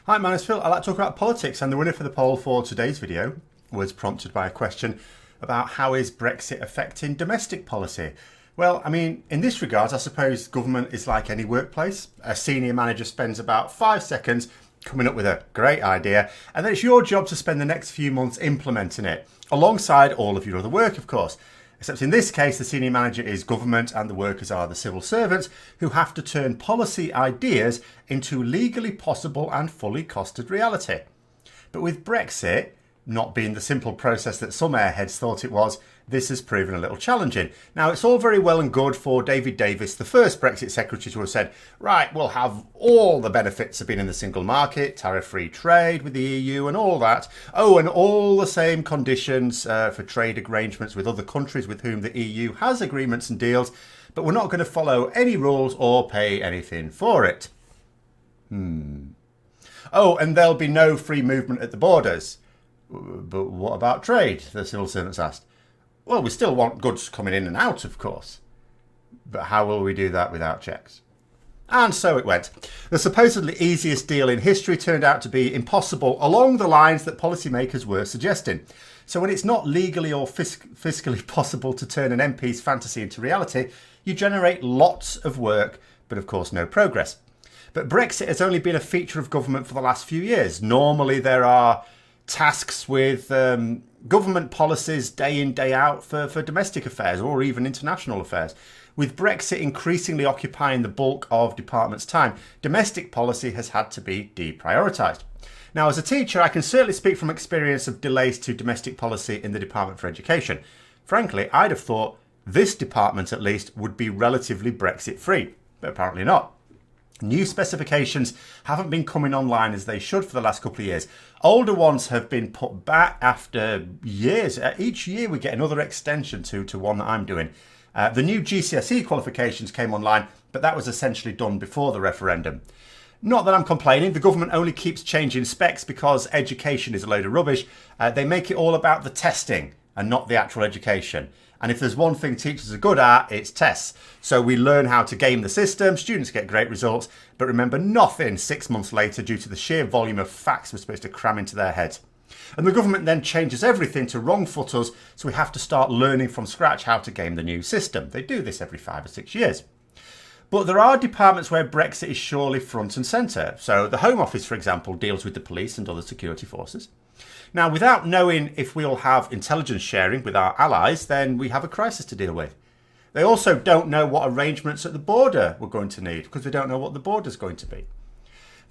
Hi, my name's Phil. I'd like to talk about politics, and the winner for the poll for today's video was prompted by a question about how is Brexit affecting domestic policy. Well, I mean, in this regard, I suppose government is like any workplace. A senior manager spends about 5 seconds coming up with a great idea, and then it's your job to spend the next few months implementing it, alongside all of your other work, of course. Except in this case, the senior manager is government and the workers are the civil servants who have to turn policy ideas into legally possible and fully costed reality. But with Brexit not being the simple process that some airheads thought it was, this has proven a little challenging. Now, it's all very well and good for David Davis, the first Brexit secretary, to have said, right, we'll have all the benefits of being in the single market, tariff-free trade with the EU and all that. Oh, and all the same conditions for trade arrangements with other countries with whom the EU has agreements and deals, but we're not going to follow any rules or pay anything for it. Oh, and there'll be no free movement at the borders. But what about trade? The civil servants asked. Well, we still want goods coming in and out, of course. But how will we do that without checks? And so it went. The supposedly easiest deal in history turned out to be impossible along the lines that policymakers were suggesting. So when it's not legally or fiscally possible to turn an MP's fantasy into reality, you generate lots of work, but of course no progress. But Brexit has only been a feature of government for the last few years. Normally there are tasks with government policies day in, day out for domestic affairs or even international affairs. With Brexit increasingly occupying the bulk of departments' time, domestic policy has had to be deprioritised. Now, as a teacher, I can certainly speak from experience of delays to domestic policy in the Department for Education. Frankly, I'd have thought this department at least would be relatively Brexit free, but apparently not. New specifications haven't been coming online as they should for the last couple of years. Older ones have been put back after years. Each year we get another extension to one that I'm doing. The new GCSE qualifications came online, but that was essentially done before the referendum. Not that I'm complaining, the government only keeps changing specs because education is a load of rubbish. They make it all about the testing and not the actual education. And if there's one thing teachers are good at, it's tests. So we learn how to game the system, students get great results, but remember nothing 6 months later due to the sheer volume of facts we're supposed to cram into their heads. And the government then changes everything to wrong foot us, so we have to start learning from scratch how to game the new system. They do this every 5 or 6 years. But there are departments where Brexit is surely front and centre. So the Home Office, for example, deals with the police and other security forces. Now, without knowing if we'll have intelligence sharing with our allies, then we have a crisis to deal with. They also don't know what arrangements at the border we're going to need because they don't know what the border's going to be.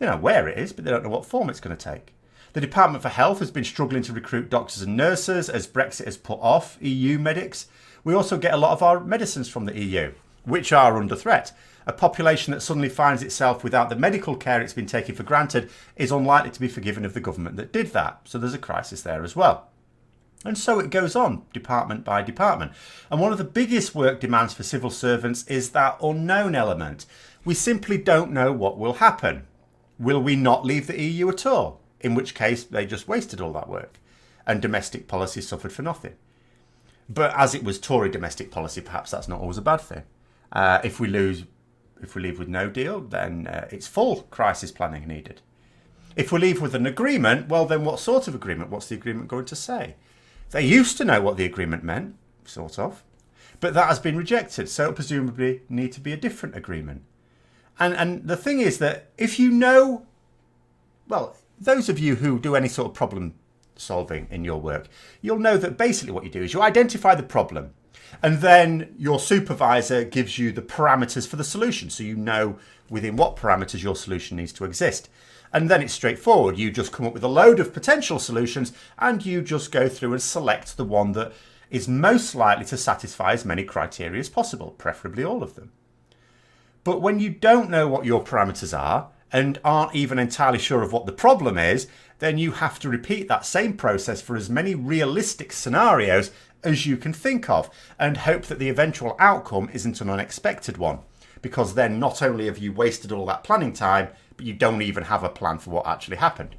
They know where it is, but they don't know what form it's going to take. The Department for Health has been struggling to recruit doctors and nurses as Brexit has put off EU medics. We also get a lot of our medicines from the EU, which are under threat. A population that suddenly finds itself without the medical care it's been taking for granted is unlikely to be forgiven of the government that did that. So there's a crisis there as well. And so it goes on, department by department. And one of the biggest work demands for civil servants is that unknown element. We simply don't know what will happen. Will we not leave the EU at all? In which case they just wasted all that work and domestic policy suffered for nothing. But as it was Tory domestic policy, perhaps that's not always a bad thing. If we leave with no deal, then it's full crisis planning needed. If we leave with an agreement, well, then what sort of agreement? What's the agreement going to say? They used to know what the agreement meant, sort of, but that has been rejected, so it presumably need to be a different agreement. And the thing is that if you know, well, those of you who do any sort of problem solving in your work, you'll know that basically what you do is you identify the problem, and then your supervisor gives you the parameters for the solution. So you know within what parameters your solution needs to exist. And then it's straightforward. You just come up with a load of potential solutions and you just go through and select the one that is most likely to satisfy as many criteria as possible, preferably all of them. But when you don't know what your parameters are and aren't even entirely sure of what the problem is, then you have to repeat that same process for as many realistic scenarios as you can think of and hope that the eventual outcome isn't an unexpected one, because then not only have you wasted all that planning time, but you don't even have a plan for what actually happened.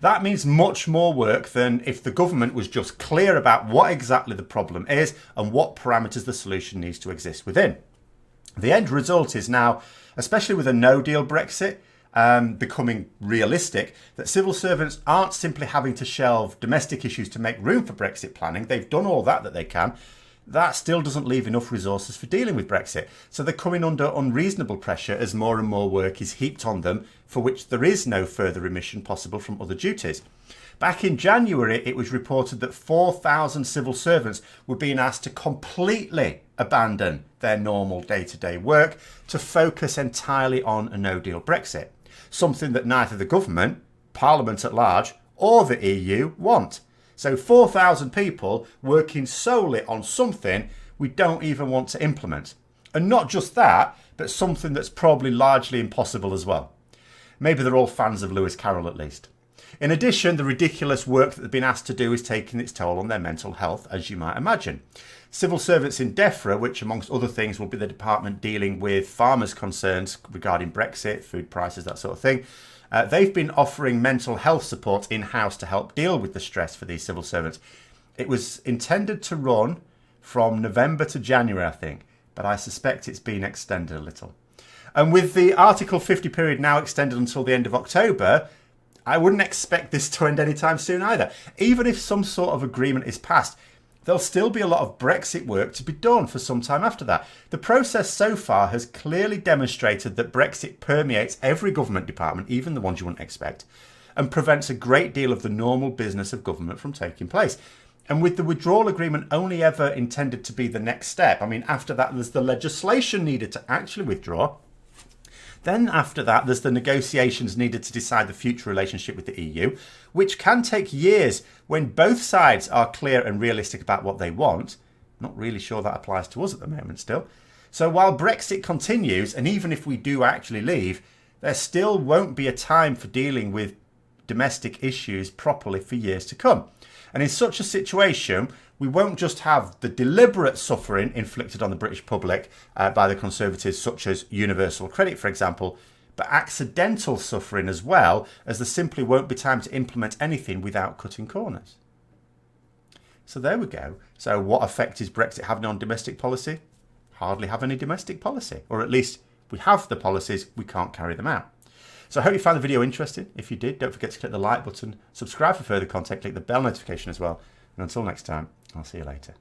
That means much more work than if the government was just clear about what exactly the problem is and what parameters the solution needs to exist within. The end result is now, especially with a no-deal Brexit, becoming realistic, that civil servants aren't simply having to shelve domestic issues to make room for Brexit planning. They've done all that they can. That still doesn't leave enough resources for dealing with Brexit. So they're coming under unreasonable pressure as more and more work is heaped on them for which there is no further remission possible from other duties. Back in January, it was reported that 4,000 civil servants were being asked to completely abandon their normal day-to-day work to focus entirely on a no-deal Brexit, something that neither the government, Parliament at large, or the EU want. So 4,000 people working solely on something we don't even want to implement. And not just that, but something that's probably largely impossible as well. Maybe they're all fans of Lewis Carroll at least. In addition, the ridiculous work that they've been asked to do is taking its toll on their mental health, as you might imagine. Civil servants in DEFRA, which amongst other things will be the department dealing with farmers' concerns regarding Brexit, food prices, that sort of thing, they've been offering mental health support in-house to help deal with the stress for these civil servants. It was intended to run from November to January, I think, but I suspect it's been extended a little. And with the Article 50 period now extended until the end of October, I wouldn't expect this to end anytime soon either. Even if some sort of agreement is passed, there'll still be a lot of Brexit work to be done for some time after that. The process so far has clearly demonstrated that Brexit permeates every government department, even the ones you wouldn't expect, and prevents a great deal of the normal business of government from taking place. And with the withdrawal agreement only ever intended to be the next step, I mean, after that, there's the legislation needed to actually withdraw. Then after that, there's the negotiations needed to decide the future relationship with the EU, which can take years when both sides are clear and realistic about what they want. Not really sure that applies to us at the moment still. So while Brexit continues, and even if we do actually leave, there still won't be a time for dealing with domestic issues properly for years to come. And in such a situation, we won't just have the deliberate suffering inflicted on the British public by the Conservatives, such as universal credit, for example, but accidental suffering as well, as there simply won't be time to implement anything without cutting corners. So there we go. So what effect is Brexit having on domestic policy? Hardly have any domestic policy, or at least we have the policies, we can't carry them out. So I hope you found the video interesting. If you did, don't forget to click the like button, subscribe for further content, click the bell notification as well. And until next time, I'll see you later.